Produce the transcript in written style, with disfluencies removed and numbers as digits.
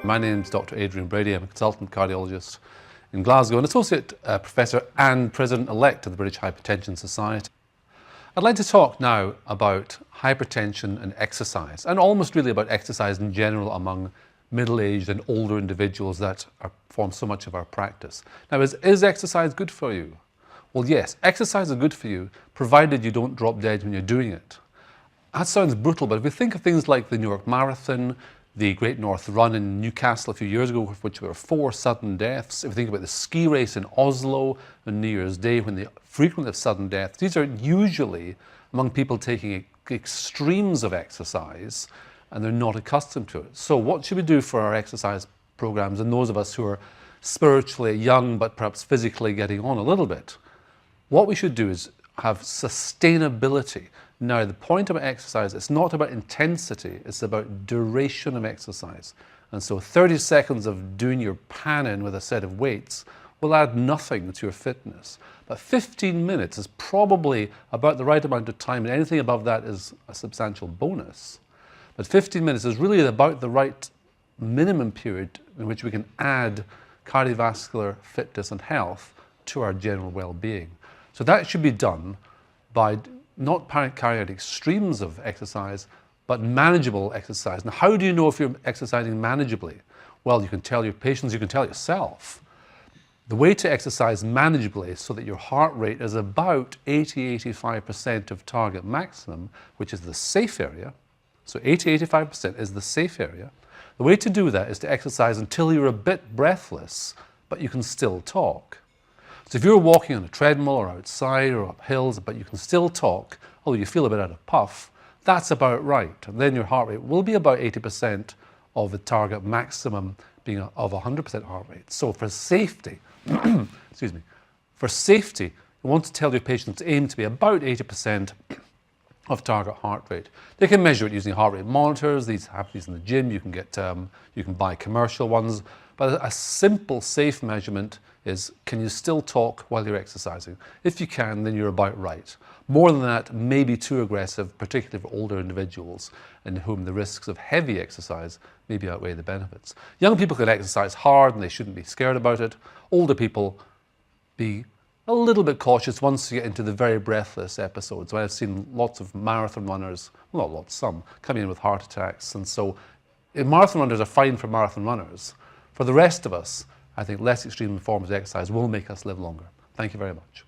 My name's Dr. Adrian Brady. I'm a consultant cardiologist in Glasgow, an associate professor and president-elect of the British Hypertension Society. I'd like to talk now about hypertension and exercise, and almost really about exercise in general among middle-aged and older individuals that form so much of our practice. Now, is exercise good for you? Well, yes, exercise is good for you, provided you don't drop dead when you're doing it. That sounds brutal, but if we think of things like the New York Marathon, the Great North Run in Newcastle a few years ago, which were 4 sudden deaths. If we think about the ski race in Oslo on New Year's Day, when they frequently have sudden deaths, these are usually among people taking extremes of exercise and they're not accustomed to it. So what should we do for our exercise programs and those of us who are spiritually young but perhaps physically getting on a little bit? What we should do is have sustainability. Now, the point about exercise, it's not about intensity, it's about duration of exercise. And so 30 seconds of doing your pan-in with a set of weights will add nothing to your fitness. But 15 minutes is probably about the right amount of time, and anything above that is a substantial bonus. But 15 minutes is really about the right minimum period in which we can add cardiovascular fitness and health to our general well-being. So that should be done by not carrying out extremes of exercise, but manageable exercise. Now, how do you know if you're exercising manageably? Well, you can tell your patients, you can tell yourself. The way to exercise manageably is so that your heart rate is about 80–85% of target maximum, which is the safe area. So 80–85% is the safe area. The way to do that is to exercise until you're a bit breathless, but you can still talk. So if you're walking on a treadmill or outside or up hills, but you can still talk, although you feel a bit out of puff, that's about right. And then your heart rate will be about 80% of the target maximum being of 100% heart rate. So for safety, excuse me, for safety, you want to tell your patients to aim to be about 80% of target heart rate. They can measure it using heart rate monitors. These have these in the gym. You can get, you can buy commercial ones. But a simple, safe measurement is, can you still talk while you're exercising? If you can, then you're about right. More than that may be too aggressive, particularly for older individuals in whom the risks of heavy exercise maybe outweigh the benefits. Young people can exercise hard and they shouldn't be scared about it. Older people, be a little bit cautious once you get into the very breathless episodes. I've seen lots of marathon runners, well, not lots, some, coming in with heart attacks. And so marathon runners are fine for marathon runners. For the rest of us, I think less extreme forms of exercise will make us live longer. Thank you very much.